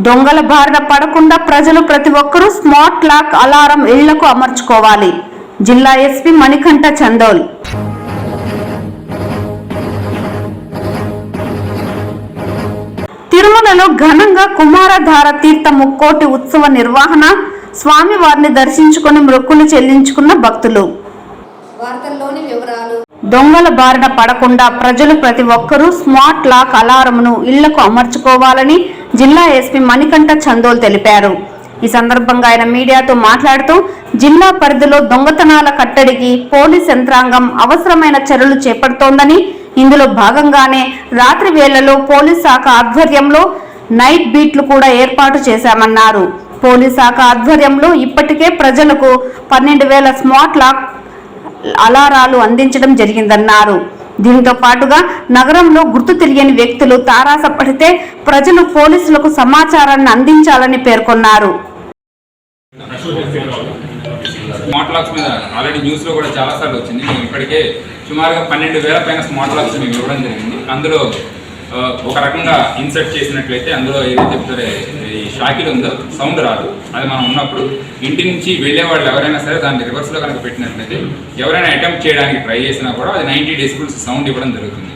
దొంగల బారిన పడకుండా ప్రజలు ప్రతి ఒక్కరూ స్మార్ట్ లాక్ అలారం ఇళ్లకు అమర్చుకోవాలి. జిల్లా ఎస్పీ మణికంఠ చందోల్. తిరుమలలో ఘనంగా కుమారధార తీర్థ ముక్కోటి ఉత్సవ నిర్వహణ. స్వామివారిని దర్శించుకుని మొక్కులు చెల్లించుకున్న భక్తులు. వార్తల్లోని వివరాలు. దొంగల బారిన పడకుండా ప్రజలు ప్రతి ఒక్కరూ స్మార్ట్ లాక్ అలారంను ఇళ్లకు అమర్చుకోవాలని జిల్లా ఎస్పీ మణికంఠ చందోల్ తెలిపారు. ఈ సందర్భంగా ఆయన మీడియాతో మాట్లాడుతూ జిల్లా పరిధిలో దొంగతనాల కట్టడికి పోలీస్ యంత్రాంగం అవసరమైన చర్యలు చేపడుతోందని, ఇందులో భాగంగానే రాత్రి వేళల్లో పోలీస్ శాఖ ఆధ్వర్యంలో నైట్ బీట్లు కూడా ఏర్పాటు చేశామన్నారు. పోలీస్ శాఖ ఆధ్వర్యంలో ఇప్పటికే ప్రజలకు 12,000 స్మార్ట్ లాక్ అలారాలు అందించడం జరిగిందన్నారు. దీంతో పాటుగా నగరంలో గుర్తు తెలియని వ్యక్తులు తారాసపడితే ప్రజలు పోలీసులకు సమాచారాన్ని అందించాలని పేర్కొన్నారు. స్మార్ట్ లాక్స్ మీద ఆల్రెడీ న్యూస్లో కూడా చాలాసార్లు వచ్చింది. మేము ఇప్పటికే సుమారుగా 12,000 పైన స్మార్ట్ లాక్స్ మేము ఇవ్వడం జరిగింది. అందులో ఒక రకంగా ఇన్సర్ట్ చేసినట్లయితే అందులో ఏదైతే చెప్తారే ఈ షాకిల్ ఉందో సౌండ్ రాదు. అది మనం ఉన్నప్పుడు ఇంటి నుంచి వెళ్ళే వాళ్ళు ఎవరైనా సరే దాన్ని రివర్స్లో కనుక పెట్టినట్లయితే ఎవరైనా అటెంప్ట్ చేయడానికి ట్రై చేసినా కూడా అది 90 డెసిబుల్స్ సౌండ్ ఇవ్వడం జరుగుతుంది.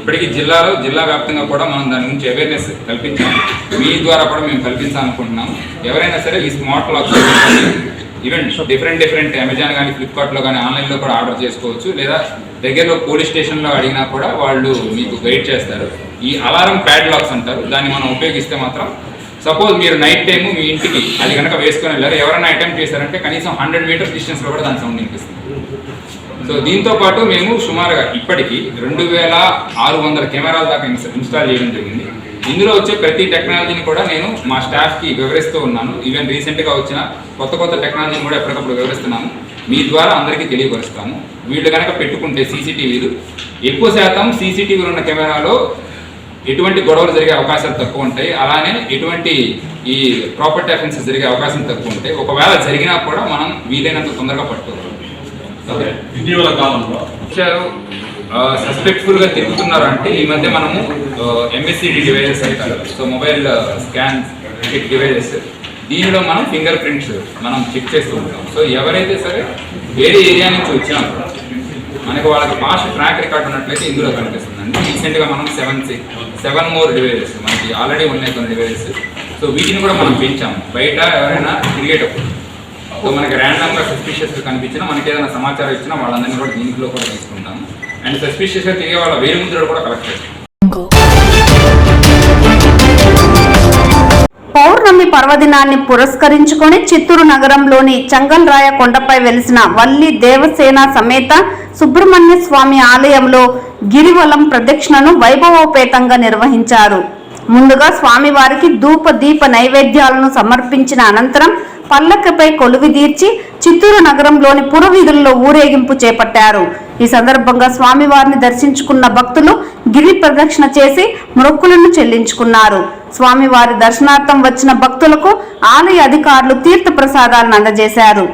ఇప్పటికీ జిల్లా వ్యాప్తంగా కూడా మనం దాని గురించి అవేర్నెస్ కల్పించాము. మీ ద్వారా కూడా మేము కల్పించాలనుకుంటున్నాము. ఎవరైనా సరే ఈ smart locks even different Amazon కానీ ఫ్లిప్కార్ట్లో కానీ ఆన్లైన్లో కూడా ఆర్డర్ చేసుకోవచ్చు. లేదా దగ్గరలో పోలీస్ స్టేషన్లో అడిగినా కూడా వాళ్ళు మీకు గైడ్ చేస్తారు. ఈ అలారం ప్యాడ్ లాక్స్ అంటారు. దాన్ని మనం ఉపయోగిస్తే మాత్రం సపోజ్ మీరు నైట్ టైము మీ ఇంటికి అది కనుక వేసుకొని వెళ్ళారు, ఎవరైనా అటెంప్ట్ చేశారంటే కనీసం 100 మీటర్స్ డిస్టెన్స్లో కూడా దాని సౌండ్ వినిపిస్తుంది. సో దీంతో పాటు మేము సుమారుగా ఇప్పటికీ 2,600 కెమెరాల దాకా ఇన్స్టాల్ చేయడం జరిగింది. ఇందులో వచ్చే ప్రతి టెక్నాలజీని కూడా నేను మా స్టాఫ్కి వివరిస్తూ ఉన్నాను. ఈవెన్ రీసెంట్గా వచ్చిన కొత్త టెక్నాలజీని కూడా ఎప్పటికప్పుడు వివరిస్తున్నాను. మీ ద్వారా అందరికీ తెలియపరుస్తాము. వీళ్ళు కనుక పెట్టుకుంటే సీసీటీవీలు ఎక్కువ శాతం సీసీటీవీలు ఉన్న కెమెరాలో ఎటువంటి గొడవలు జరిగే అవకాశాలు తక్కువ ఉంటాయి. అలానే ఎటువంటి ఈ ప్రాపర్టీ అఫెన్సెస్ జరిగే అవకాశం తక్కువ ఉంటాయి. ఒకవేళ జరిగినా కూడా మనం వీలైనంత తొందరగా పట్టుకోగలం. ఇటీవల కాలంలో సస్పెక్ట్ఫుల్గా తిరుగుతున్నారు అంటే ఈ మధ్య మనము ఎంఎస్సిడి డివైజెస్ అంటారు. సో మొబైల్ స్కాన్ డివైజెస్, దీనిలో మనం ఫింగర్ ప్రింట్స్ మనం చెక్ చేస్తూ ఉంటాం. సో ఎవరైతే సరే వేరే ఏరియా నుంచి వచ్చినా మనకు వాళ్ళకి పాస్ట్ ట్రాక్ రికార్డ్ ఉన్నట్లయితే ఇందులో కనిపిస్తుందండి. రీసెంట్గా మనం 7 మోర్ డివైజెస్ మనకి ఆల్రెడీ ఉన్నాయి కొన్ని డివైజెస్. సో వీటిని కూడా మనం పెంచాము. బయట ఎవరైనా తిరిగేటప్పుడు సో మనకి ర్యాండమ్గా సస్పిషియస్గా కనిపించినా మనకి ఏదైనా సమాచారం ఇచ్చినా వాళ్ళందరినీ కూడా దీంట్లో కూడా తీసుకుంటాము. అండ్ సస్పిషియస్గా తిరిగే వాళ్ళ వేలిముద్రలు కూడా కలెక్ట్ చేస్తాం. పౌర్ణమి పర్వదినాన్ని పురస్కరించుకొని చిత్తూరు నగరంలోని చంగల్రాయ కొండపై వెలిసిన వల్లి దేవసేన సమేత సుబ్రహ్మణ్య స్వామి ఆలయంలో గిరివలం ప్రదక్షిణను వైభవోపేతంగా నిర్వహించారు. ముందుగా స్వామివారికి ధూప దీప నైవేద్యాలను సమర్పించిన అనంతరం పల్లకిపై కొలువిదీర్చి చిత్తూరు నగరంలోని పురవీధుల్లో ఊరేగింపు చేపట్టారు. ఈ సందర్భంగా స్వామివారిని దర్శించుకున్న భక్తులు గిరి ప్రదక్షిణ చేసి మొక్కులను చెల్లించుకున్నారు. స్వామివారి దర్శనార్థం వచ్చిన భక్తులకు ఆలయ అధికారులు తీర్థ ప్రసాదాలను అందజేశారు.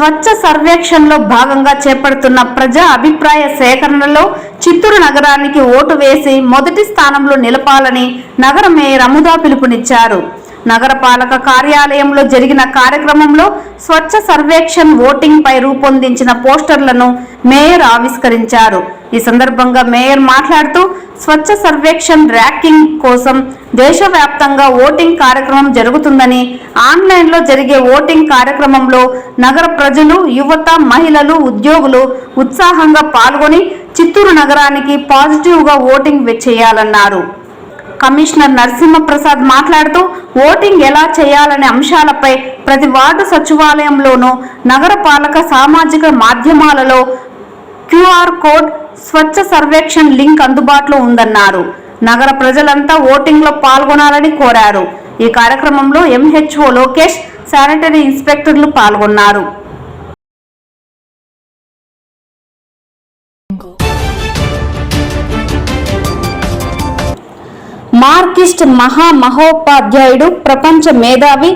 స్వచ్ఛ సర్వేక్షణలో భాగంగా చేపడుతున్న ప్రజా అభిప్రాయ సేకరణలో చిత్తూరు నగరానికి ఓటు వేసి మొదటి స్థానంలో నిలపాలని నగర మేయర్ అముదా పిలుపునిచ్చారు. నగరపాలక కార్యాలయంలో జరిగిన కార్యక్రమంలో స్వచ్ఛ సర్వేక్షణ్ ఓటింగ్ పై రూపొందించిన పోస్టర్లను మేయర్ ఆవిష్కరించారు. ఈ సందర్భంగా మేయర్ మాట్లాడుతూ స్వచ్ఛ సర్వేక్షణ్ ర్యాంకింగ్ కోసం దేశవ్యాప్తంగా ఓటింగ్ కార్యక్రమం జరుగుతుందని, ఆన్లైన్లో జరిగే ఓటింగ్ కార్యక్రమంలో నగర ప్రజలు, యువత, మహిళలు, ఉద్యోగులు ఉత్సాహంగా పాల్గొని చిత్తూరు నగరానికి పాజిటివ్గా ఓటింగ్ చేయాలన్నారు. కమిషనర్ నరసింహప్రసాద్ మాట్లాడుతూ ఓటింగ్ ఎలా చేయాలనే అంశాలపై ప్రతి వార్డు సచివాలయంలోనూ నగరపాలక సామాజిక మాధ్యమాలలో క్యూఆర్ కోడ్, స్వచ్ఛ సర్వేక్షణ్ లింక్ అందుబాటులో ఉందన్నారు. నగర ప్రజలంతా ఓటింగ్లో పాల్గొనాలని కోరారు. ఈ కార్యక్రమంలో ఎంహెచ్ఓ లోకేష్, శానిటరీ ఇన్స్పెక్టర్లు పాల్గొన్నారు. మార్కిస్ట్ మహామహోపాధ్యాయుడు, ప్రపంచ మేధావి,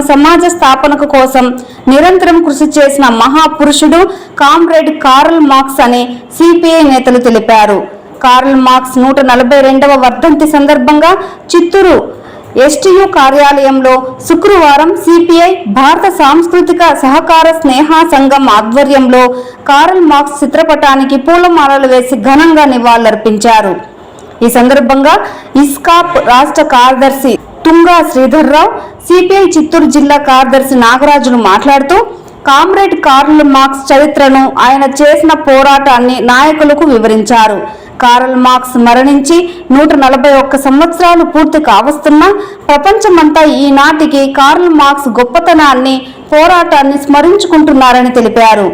సమాజ స్థాపనకు కోసం నిరంతరం కృషి చేసిన మహాపురుషుడు కామ్రేడ్ కార్ల్ మార్క్స్ అని సిపిఐ నేతలు తెలిపారు. కార్ల్ మార్క్స్ 142వ వర్ధంతి సందర్భంగా చిత్తూరు ఎస్టీయూ కార్యాలయంలో శుక్రవారం సిపిఐ భారత సాంస్కృతిక సహకార స్నేహ సంఘం ఆధ్వర్యంలో కార్ల్ మార్క్స్ చిత్రపటానికి పూలమాలలు వేసి ఘనంగా నివాళులర్పించారు. ఈ సందర్భంగా ఇస్కాప్ రాష్ట్ర కార్యదర్శి తుంగా శ్రీధర్రావు, సిపిఐ చిత్తూరు జిల్లా కార్యదర్శి నాగరాజులు మాట్లాడుతూ కామ్రేడ్ కార్ల్ మార్క్స్ చరిత్రను, ఆయన చేసిన పోరాటాన్ని నాయకులకు వివరించారు. కార్ల్ మార్క్స్ మరణించి 141 సంవత్సరాలు పూర్తి కావస్తున్నా ప్రపంచమంతా ఈనాటికి కార్ల్ మార్క్స్ గొప్పతనాన్ని, పోరాటాన్ని స్మరించుకుంటున్నారని తెలిపారు.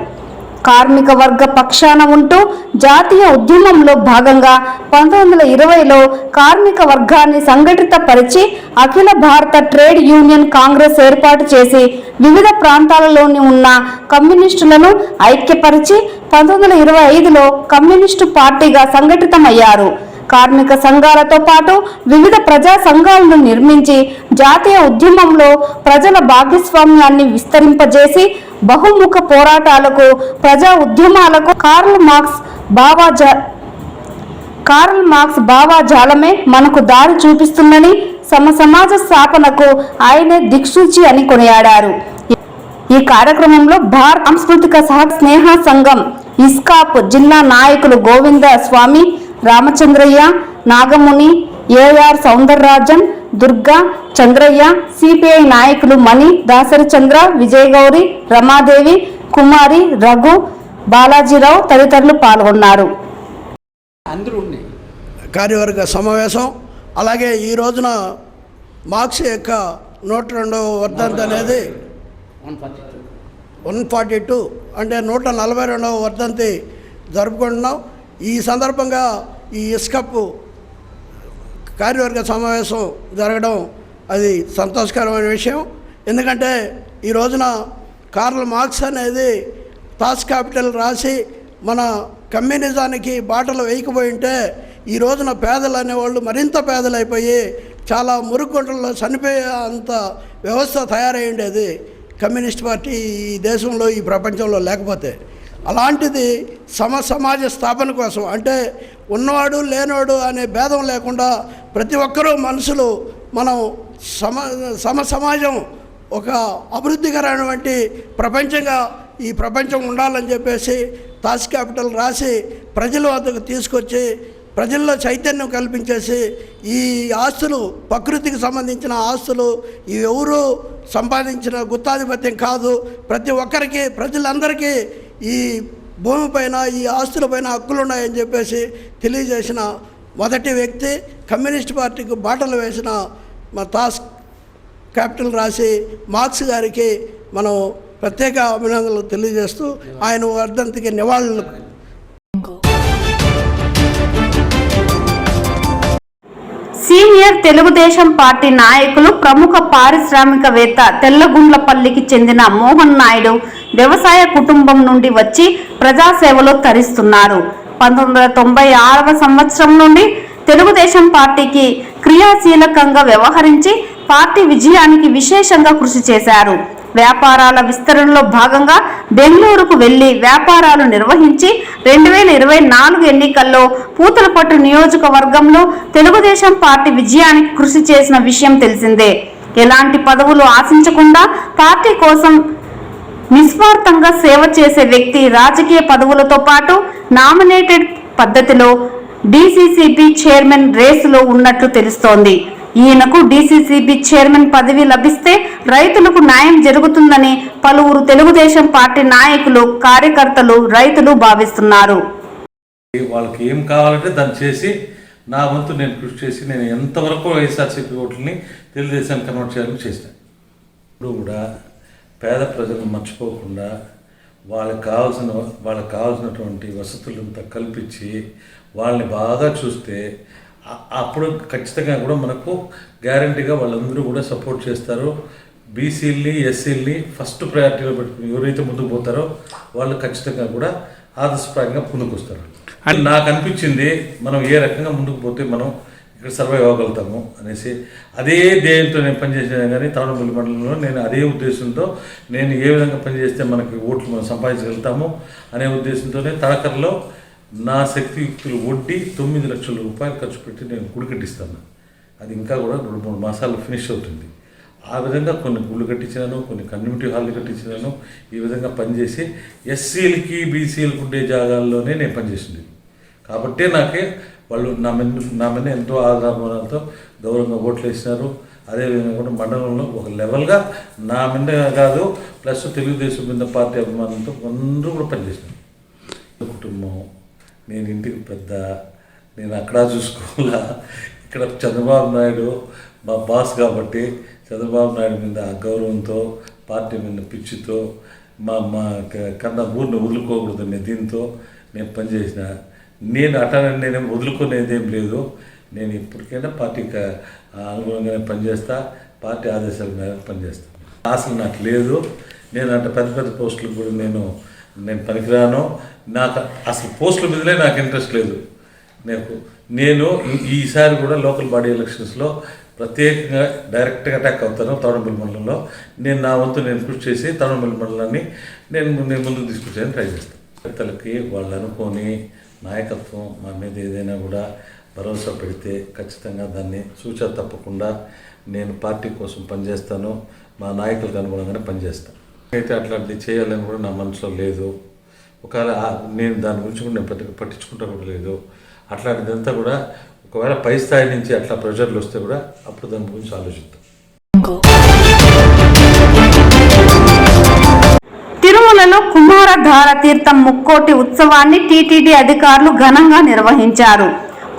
కార్మిక వర్గ పక్షాన ఉంటూ జాతీయ ఉద్యమంలో భాగంగా 1920లో కార్మిక వర్గాన్ని సంఘటిత పరిచి అఖిల భారత ట్రేడ్ యూనియన్ కాంగ్రెస్ ఏర్పాటు చేసి వివిధ ప్రాంతాలలోని ఉన్న కమ్యూనిస్టులను ఐక్యపరిచి 1925లో కమ్యూనిస్టు పార్టీగా సంఘటితమయ్యారు. కార్మిక సంఘాలతో పాటు వివిధ ప్రజా సంఘాలను నిర్మించి జాతీయ ఉద్యమంలో ప్రజల భాగస్వామ్యాన్ని విస్తరింపజేసి బహుముఖ పోరాటాలకు, ప్రజా ఉద్యమాలకు కార్ల్ మార్క్స్ భావాజాలమే మనకు దారి చూపిస్తుందని, సమాజ స్థాపనకు ఆయనే దిక్సూచి అని కొనియాడారు. ఈ కార్యక్రమంలో భారత సాంస్కృతిక స్నేహ సంఘం ఇస్కాప్ జిల్లా నాయకులు గోవింద స్వామి, రామచంద్రయ్య, నాగముని, ఏఆర్ సౌందరరాజన్, దుర్గా, చంద్రయ్య, సిపిఐ నాయకులు మణి, దాసరి చంద్ర, విజయగౌరి, రమాదేవి, కుమారి, రఘు, బాలాజీరావు తదితరులు పాల్గొన్నారు. కార్యవర్గ సమావేశం, అలాగే ఈ రోజున మార్క్స్ యొక్క 102వ వర్ధంతి అనేది 142 అంటే 142వ వర్ధంతి జరుపుకుంటున్నాం. ఈ సందర్భంగా ఈ ఇస్కప్ కార్యవర్గ సమావేశం జరగడం అది సంతోషకరమైన విషయం. ఎందుకంటే ఈ రోజున కార్ల్ మార్క్స్ అనేది తాస్ క్యాపిటల్ రాసి మన కమ్యూనిజానికి బాటలు వేయకపోయి ఉంటే ఈ రోజున పేదలు అనేవాళ్ళు మరింత పేదలైపోయి చాలా మురుగుంటల్లో చనిపోయే అంత వ్యవస్థ తయారై ఉండేది కమ్యూనిస్ట్ పార్టీ ఈ దేశంలో, ఈ ప్రపంచంలో లేకపోతే. అలాంటిది సమాజ స్థాపన కోసం, అంటే ఉన్నవాడు లేనివాడు అనే భేదం లేకుండా ప్రతి ఒక్కరూ మనుషులు మనం సమాజం ఒక అభివృద్ధికరమైనటువంటి ప్రపంచంగా ఈ ప్రపంచం ఉండాలని చెప్పేసి తాస్ క్యాపిటల్ రాసి ప్రజల వద్దకు తీసుకొచ్చి ప్రజల్లో చైతన్యం కల్పించేసి ఈ ఆస్తులు ప్రకృతికి సంబంధించిన ఆస్తులు ఇవి ఎవరు సంపాదించిన గుత్తాధిపత్యం కాదు, ప్రతి ఒక్కరికి ప్రజలందరికీ ఈ భూమిపైన ఈ ఆస్తులపైన హక్కులు ఉన్నాయని చెప్పేసి తెలియజేసిన మొదటి వ్యక్తి, కమ్యూనిస్ట్ పార్టీకి బాటలు వేసిన మా తాస్ క్యాపిటల్ రాసి మార్క్స్ గారికి మనం ప్రత్యేక అభినందనలు తెలియజేస్తూ ఆయన వర్ధంతికి నివాళులు. సీనియర్ తెలుగుదేశం పార్టీ నాయకులు, ప్రముఖ పారిశ్రామికవేత్త తెల్లగుండ్లపల్లికి చెందిన మోహన్ నాయుడు వ్యవసాయ కుటుంబం నుండి వచ్చి ప్రజాసేవలో తరిస్తున్నారు. 1996వ సంవత్సరం నుండి తెలుగుదేశం పార్టీకి క్రియాశీలకంగా వ్యవహరించి పార్టీ విజయానికి విశేషంగా కృషి చేశారు. వ్యాపారాల విస్తరణలో భాగంగా బెంగళూరుకు వెళ్లి వ్యాపారాలు నిర్వహించి 2024 ఎన్నికల్లో పూతలపట్టు నియోజకవర్గంలో తెలుగుదేశం పార్టీ విజయానికి కృషి చేసిన విషయం తెలిసిందే. ఎలాంటి పదవులు ఆశించకుండా పార్టీ కోసం నిస్వార్థంగా సేవ చేసే వ్యక్తి రాజకీయ పదవులతో పాటు నామినేటెడ్ పద్ధతిలో డీసీసీబీ చైర్మన్ రేసులో ఉన్నట్లు తెలుస్తోంది. ఈయనకు డీసీసీబీ చైర్మన్ పదవి లభిస్తే రైతులకు న్యాయం జరుగుతుందని పలువురు తెలుగుదేశం పార్టీ నాయకులు, కార్యకర్తలు, రైతులు భావిస్తున్నారు. వాళ్ళకి ఏం కావాలంటే దాన్ని చేసి నా వంతు నేను కృషి చేసి నేను ఎంతవరకు వైఎస్ఆర్సీపీ ఓట్లని తెలుగుదేశాన్ని కన్వర్ట్ చేయాలని చేసినాను. ఇప్పుడు కూడా పేద ప్రజలను మర్చిపోకుండా వాళ్ళకి కావాల్సినటువంటి వసతులంతా కల్పించి వాళ్ళని బాగా చూస్తే అప్పుడు ఖచ్చితంగా కూడా మనకు గ్యారంటీగా వాళ్ళందరూ కూడా సపోర్ట్ చేస్తారు. బీసీలని, ఎస్సీలని ఫస్ట్ ప్రయారిటీలో పెట్టుకుని ఎవరైతే ముందుకు పోతారో వాళ్ళు ఖచ్చితంగా కూడా ఆదర్శప్రాయంగా ముందుకు వస్తారు. అని నాకు అనిపించింది, మనం ఏ రకంగా ముందుకు పోతే మనం ఇక్కడ సర్వైవ్ అవ్వగలుగుతాము అనేసి అదే ధ్యేయంతో నేను పనిచేసాను. కానీ తాడేపల్లి మండలంలో నేను అదే ఉద్దేశంతో నేను ఏ విధంగా పనిచేస్తే మనకి ఓట్లు మనం సంపాదించగలుగుతాము అనే ఉద్దేశంతోనే తడకరలో నా శక్తియుక్తులు వడ్డీ 9 లక్షల రూపాయలు ఖర్చు పెట్టి నేను గుడి కట్టిస్తాను. అది ఇంకా కూడా 2-3 మాసాలు ఫినిష్ అవుతుంది. ఆ విధంగా కొన్ని గుళ్ళు కట్టించినాను, కొన్ని కమ్యూనిటీ హాల్ని కట్టించినాను. ఈ విధంగా పనిచేసి ఎస్సీలకి, బీసీలకు ఉండే జాగాల్లోనే నేను పనిచేసింది. కాబట్టే నాకే వాళ్ళు నా మీద ఎంతో ఆధారపడంతో గౌరవంగా ఓట్లు వేసినారు. అదేవిధంగా కూడా మండలంలో ఒక లెవెల్గా నా మీద కాదు ప్లస్ తెలుగుదేశం మీద పార్టీ అభిమానంతో అందరూ కూడా పనిచేసినారు. కుటుంబం, నేను ఇంటికి పెద్ద, నేను అక్కడ చూసుకోవాలా. ఇక్కడ చంద్రబాబు నాయుడు మా బాస్ కాబట్టి చంద్రబాబు నాయుడు మీద ఆ గౌరవంతో, పార్టీ మీద పిచ్చితో, మా కన్నా ఊరిని వదులుకోకూడదనే దీంతో నేను పనిచేసిన. నేను నేనేం వదులుకునేదేం లేదు. నేను ఇప్పటికైనా పార్టీకి అనుగుణంగానే పనిచేస్తా, పార్టీ ఆదేశాల మీద పనిచేస్తాను. అసలు నాకు లేదు. నేను అంటే పెద్ద పోస్టులకు కూడా నేను పనికిరాను. నాకు అసలు పోస్టుల మీదనే నాకు ఇంట్రెస్ట్ లేదు. నేను ఈసారి కూడా లోకల్ బాడీ ఎలక్షన్స్లో ప్రత్యేకంగా డైరెక్ట్గా అటాక్ అవుతాను తాడేపల్లి మండలంలో. నేను నా వంతు నేను కృషి చేసి తాడేపల్లి మండలాన్ని నేను ముందుకు తీసుకొచ్చేయడానికి ట్రై చేస్తాను. పెద్దలకి వాళ్ళు అనుకొని నాయకత్వం మా మీద ఏదైనా కూడా భరోసా పెడితే ఖచ్చితంగా దాన్ని సూచన తప్పకుండా నేను పార్టీ కోసం పనిచేస్తాను. మా నాయకులకు అనుగుణంగానే పనిచేస్తాను. అయితే అట్లాంటివి చేయాలని కూడా నా మనసులో లేదు. ఒకవేళ నేను దాని గురించి కూడా నేను పెద్దగా పట్టించుకుంటా కూడా లేదు. అట్లాంటిదంతా కూడా ఒకవేళ పై స్థాయి నుంచి అట్లా ప్రెషర్లు వస్తే కూడా అప్పుడు దాని గురించి ఆలోచిస్తాం. తిరుమలలో కుమారధార తీర్థం ముక్కోటి ఉత్సవాన్ని టీటీడీ అధికారులు ఘనంగా నిర్వహించారు.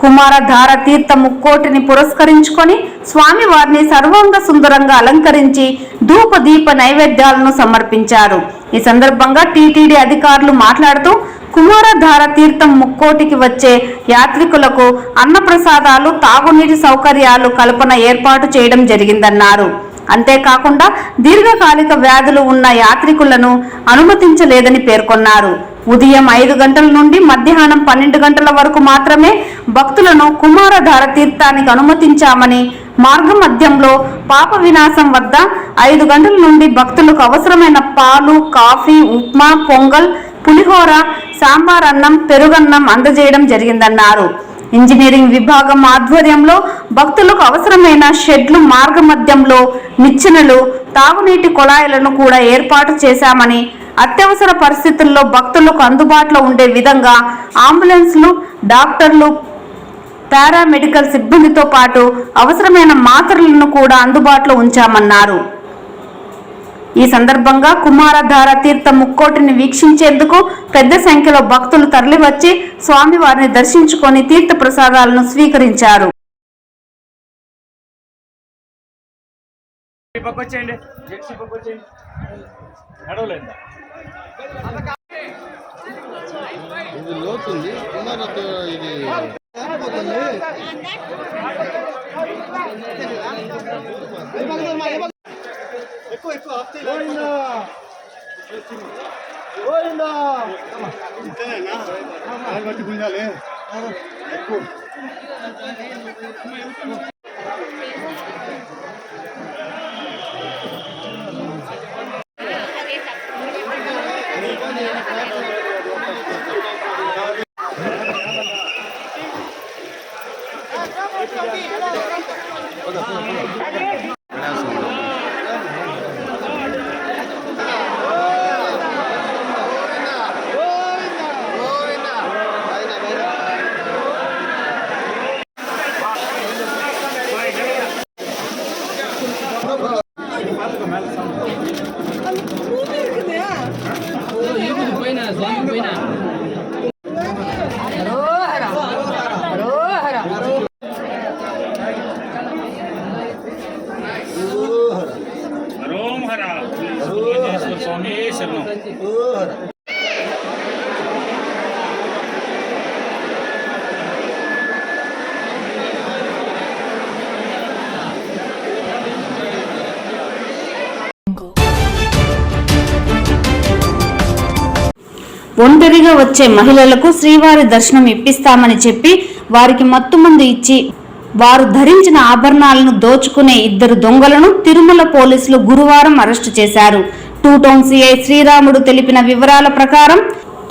కుమారధార తీర్థ ముక్కోటిని పురస్కరించుకొని స్వామివారిని సర్వాంగ సుందరంగా అలంకరించి ధూప దీప నైవేద్యాలను సమర్పించారు. ఈ సందర్భంగా టీటీడీ అధికారులు మాట్లాడుతూ కుమారధార తీర్థం ముక్కోటికి వచ్చే యాత్రికులకు అన్నప్రసాదాలు, తాగునీటి సౌకర్యాలు కల్పన ఏర్పాటు చేయడం జరిగిందన్నారు. అంతేకాకుండా దీర్ఘకాలిక వ్యాధులు ఉన్న యాత్రికులను అనుమతించలేదని పేర్కొన్నారు. ఉదయం 5 గంటల నుండి మధ్యాహ్నం 12 గంటల వరకు మాత్రమే భక్తులను కుమారధార తీర్థానికి అనుమతించామని, మార్గమధ్యంలో పాప వినాశం వద్ద 5 గంటల నుండి భక్తులకు అవసరమైన పాలు, కాఫీ, ఉప్మా, పొంగల్, పులిహోర, సాంబార్ అన్నం, పెరుగన్నం అందజేయడం జరిగిందన్నారు. ఇంజనీరింగ్ విభాగం ఆధ్వర్యంలో భక్తులకు అవసరమైన షెడ్లు, మార్గమధ్యంలో నిచ్చెనలు, తాగునీటి కుళాయిలను కూడా ఏర్పాటు చేశామని, అత్యవసర పరిస్థితుల్లో భక్తులకు అందుబాటులో ఉండే విధంగా అంబులెన్స్లు, డాక్టర్లు, పారామెడికల్ సిబ్బందితో పాటు అవసరమైన మాత్రలను కూడా అందుబాటులో ఉంచామన్నారు. ఈ సందర్భంగా కుమారధార తీర్థ ముక్కోటిని వీక్షించేందుకు పెద్ద సంఖ్యలో భక్తులు తరలివచ్చి స్వామివారిని దర్శించుకొని తీర్థ ప్రసాదాలను స్వీకరించారు. ఎక్కువ ఒంటరిగా వచ్చే మహిళలకు శ్రీవారి దర్శనం ఇప్పిస్తామని చెప్పి వారికి మత్తుమందు ఇచ్చి వారు ధరించిన ఆభరణాలను దోచుకునే 2 దొంగలను తిరుమల పోలీసులు గురువారం అరెస్టు చేశారు. 2 టౌన్ సిఐ శ్రీరాముడు తెలిపిన వివరాల ప్రకారం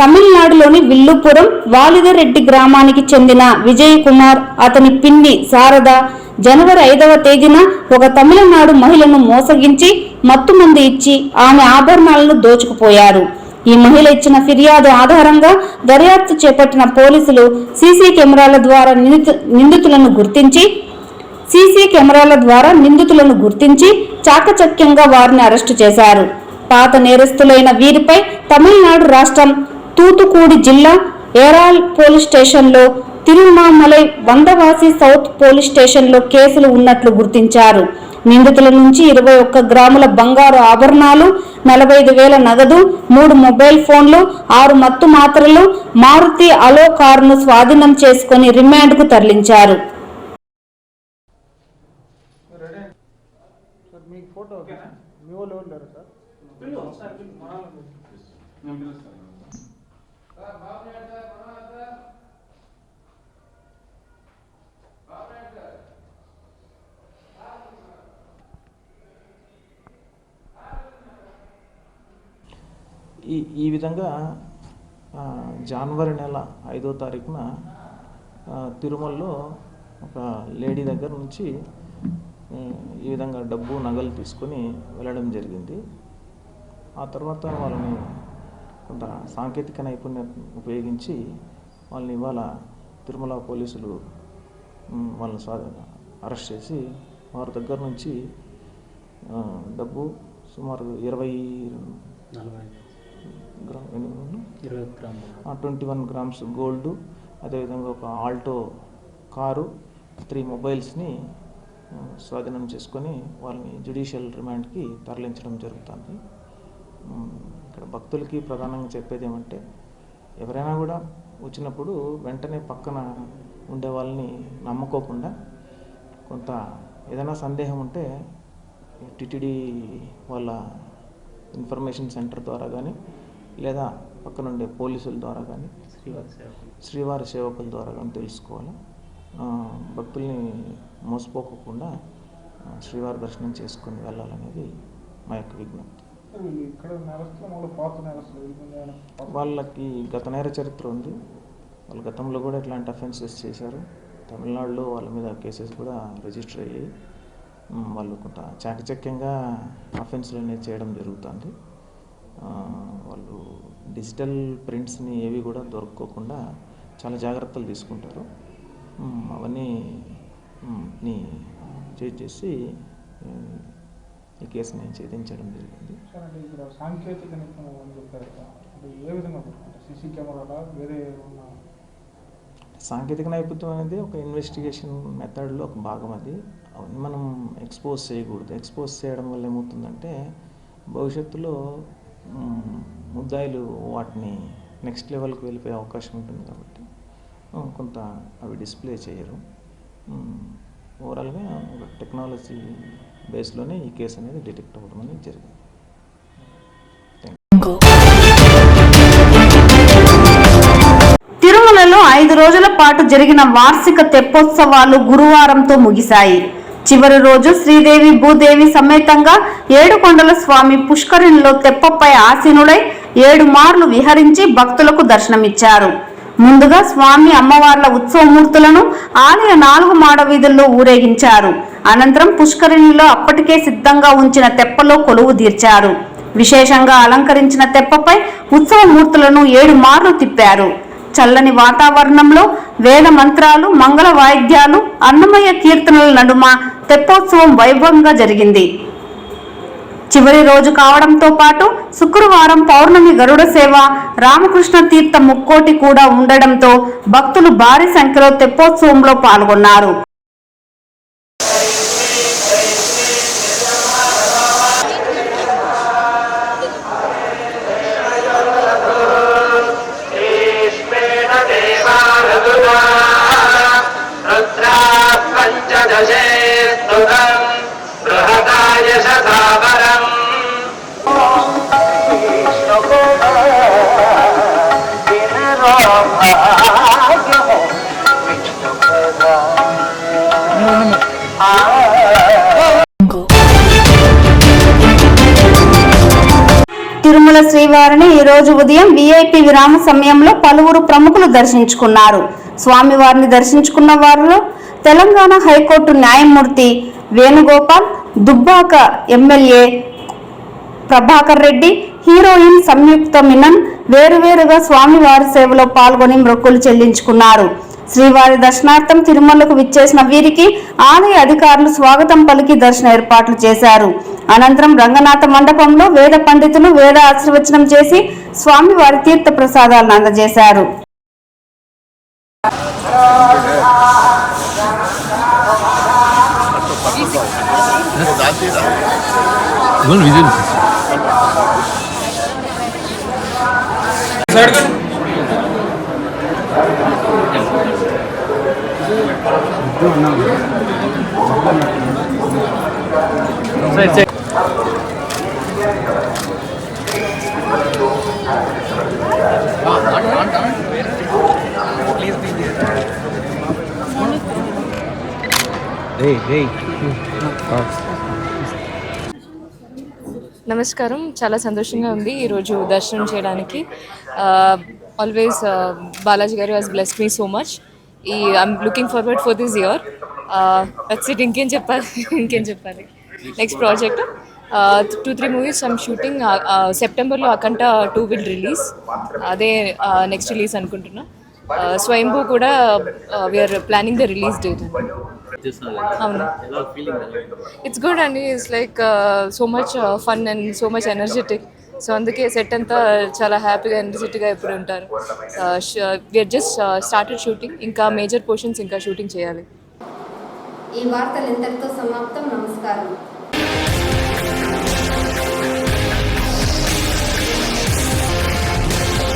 తమిళనాడులోని విల్లుపురం వాలిదరెడ్డి గ్రామానికి చెందిన విజయ్ కుమార్, అతని పిన్ని శారద జనవరి 5వ తేదీన ఒక తమిళనాడు మహిళను మోసగించి మత్తుమందు ఇచ్చి ఆమె ఆభరణాలను దోచుకుపోయారు. ఈ మహిళ ఇచ్చిన ఫిర్యాదు ఆధారంగా దర్యాప్తు చేపట్టిన పోలీసులు సీసీ కెమెరాల ద్వారా నిందితులను గుర్తించి చాకచక్యంగా వారిని అరెస్టు చేశారు. పాత నేరస్తులైన వీరిపై తమిళనాడు రాష్ట్రం తూతుకూడి జిల్లా ఏరాల్ పోలీస్ స్టేషన్లో, తిరువణామలై వందవాసి సౌత్ పోలీస్ స్టేషన్లో కేసులు ఉన్నట్లు గుర్తించారు. నిందితుల నుంచి 21 గ్రాముల బంగారు ఆభరణాలు, 45,000 నగదు, 3 మొబైల్ ఫోన్లు, 6 మత్తు మాత్రలు, మారుతి అలో కారును స్వాధీనం చేసుకుని రిమాండ్కు తరలించారు. ఈ విధంగా జనవరి నెల 5వ తారీఖున తిరుమలలో ఒక లేడీ దగ్గర నుంచి ఈ విధంగా డబ్బు నగలు తీసుకొని వెళ్ళడం జరిగింది. ఆ తర్వాత వాళ్ళని కొంత సాంకేతిక నైపుణ్యం ఉపయోగించి వాళ్ళని ఇవాళ తిరుమల పోలీసులు వాళ్ళని అరెస్ట్ చేసి వారి దగ్గర నుంచి డబ్బు సుమారు 21 గ్రామ్స్ గోల్డ్, అదేవిధంగా ఒక ఆల్టో కారు, 3 మొబైల్స్ని స్వాధీనం చేసుకొని వాళ్ళని జ్యుడిషియల్ రిమాండ్కి తరలించడం జరుగుతుంది. ఇక్కడ భక్తులకి ప్రధానంగా చెప్పేది ఏమంటే, ఎవరైనా కూడా వచ్చినప్పుడు వెంటనే పక్కన ఉండే వాళ్ళని నమ్ముకోకుండా కొంత ఏదైనా సందేహం ఉంటే టిటిడి వాళ్ళ ఇన్ఫర్మేషన్ సెంటర్ ద్వారా కానీ లేదా పక్కనుండే పోలీసుల ద్వారా కానీ శ్రీవారి సేవకుల ద్వారా కానీ తెలుసుకోవాలి. భక్తుల్ని మోసపోకుండా శ్రీవారి దర్శనం చేసుకొని వెళ్ళాలనేది మా యొక్క విజ్ఞప్తి. వాళ్ళకి గత నేర చరిత్ర ఉంది. వాళ్ళు గతంలో కూడా ఇట్లాంటి అఫెన్సెస్ చేశారు. తమిళనాడులో వాళ్ళ మీద కేసెస్ కూడా రిజిస్టర్ అయ్యాయి. వాళ్ళు కొంత చాకచక్యంగా అఫెన్స్లు అనేది చేయడం జరుగుతుంది. వాళ్ళు డిజిటల్ ప్రింట్స్ని ఏవి కూడా దొరకకుండా చాలా జాగ్రత్తలు తీసుకుంటారు. అవన్నీ చేసి ఈ కేసుని ఛేదించడం జరిగింది. సాంకేతిక నిపుణులు అని చెప్పారు. ఏ విధంగా సీసీ కెమెరాల వేరే సాంకేతిక నైపుణ్యం అనేది ఒక ఇన్వెస్టిగేషన్ మెథడ్లో ఒక భాగం. అది అవన్నీ మనం ఎక్స్పోజ్ చేయకూడదు. ఎక్స్పోజ్ చేయడం వల్ల ఏమవుతుందంటే భవిష్యత్తులో ముద్దాయిలు వాటిని నెక్స్ట్ లెవెల్కి వెళ్ళిపోయే అవకాశం ఉంటుంది. కాబట్టి కొంత అవి డిస్ప్లే చేయరు. ఓవరాల్గా ఒక టెక్నాలజీ బేస్లోనే ఈ కేసు అనేది డిటెక్ట్ అవ్వడం అనేది జరిగింది. తిరుమలలో 5 రోజుల పాటు జరిగిన వార్షిక తెప్పోత్సవాలు గురువారంతో ముగిశాయి. చివరి రోజు శ్రీదేవి భూదేవి సమేతంగా ఏడుకొండల స్వామి పుష్కరిణిలో తెప్పపై ఆసీనుడై 7 మార్లు విహరించి భక్తులకు దర్శనమిచ్చారు. ముందుగా స్వామి అమ్మవార్ల ఉత్సవమూర్తులను ఆలయ 4 మాడ వీధుల్లో ఊరేగించారు. అనంతరం పుష్కరిణిలో అప్పటికే సిద్ధంగా ఉంచిన తెప్పలో కొలువు తీర్చారు. విశేషంగా అలంకరించిన తెప్పపై ఉత్సవమూర్తులను 7 మార్లు తిప్పారు. చల్లని వాతావరణంలో వేద మంత్రాలు, మంగళ వాయిద్యాలు, అన్నమయ్య కీర్తనల నడుమ తెప్పోత్సవం వైభవంగా జరిగింది. చివరి రోజు కావడంతో పాటు శుక్రవారం పౌర్ణమి గరుడ సేవ, రామకృష్ణ తీర్థ ముక్కోటి కూడా ఉండడంతో భక్తులు భారీ సంఖ్యలో తెప్పోత్సవంలో పాల్గొన్నారు. తిరుమల శ్రీవారిని ఈ రోజు ఉదయం విఐపి విరామ సమయంలో పలువురు ప్రముఖులు దర్శించుకున్నారు. స్వామివారిని దర్శించుకున్న వారిలో తెలంగాణ హైకోర్టు న్యాయమూర్తి వేణుగోపాల్, దుబ్బాక ఎమ్మెల్యే ప్రభాకర్ రెడ్డి, హీరోయిన్ సంయుక్త మీనన్ వేరువేరుగా స్వామివారి సేవలో పాల్గొని మొక్కులు చెల్లించుకున్నారు. శ్రీవారి దర్శనార్థం తిరుమలకు విచ్చేసిన వీరికి ఆలయ అధికారులు స్వాగతం పలికి దర్శన ఏర్పాట్లు చేశారు. అనంతరం రంగనాథ మండపంలో వేద పండితులు వేద ఆశీర్వచనం చేసి స్వామివారి తీర్థ ప్రసాదాలను అందజేశారు. నమస్కారం. చాలా సంతోషంగా ఉంది ఈరోజు దర్శనం చేయడానికి. ఆల్వేస్ బాలాజీ గారు has blessed me so much. I'm looking forward for this year. That's it. ఇంకేం చెప్పాలి. Next project 2-3 movies I'm shooting. సెప్టెంబర్లో అకంట 2 విల్ రిలీజ్. అదే నెక్స్ట్ రిలీజ్ అనుకుంటున్నా. స్వయంభూ కూడా we're planning the release date. అవును, ఇట్స్ గుడ్ అండి. It's like so much fun and so much energetic. So అందుకే set అంతా చాలా హ్యాపీగా ఎనర్జెటిక్గా ఎప్పుడు ఉంటారు. We're just started shooting. ఇంకా మేజర్ పోర్షన్స్ ఇంకా షూటింగ్ చేయాలి. ఈ వార్తలు ఇంతటితో సమాప్తం. నమస్కారం.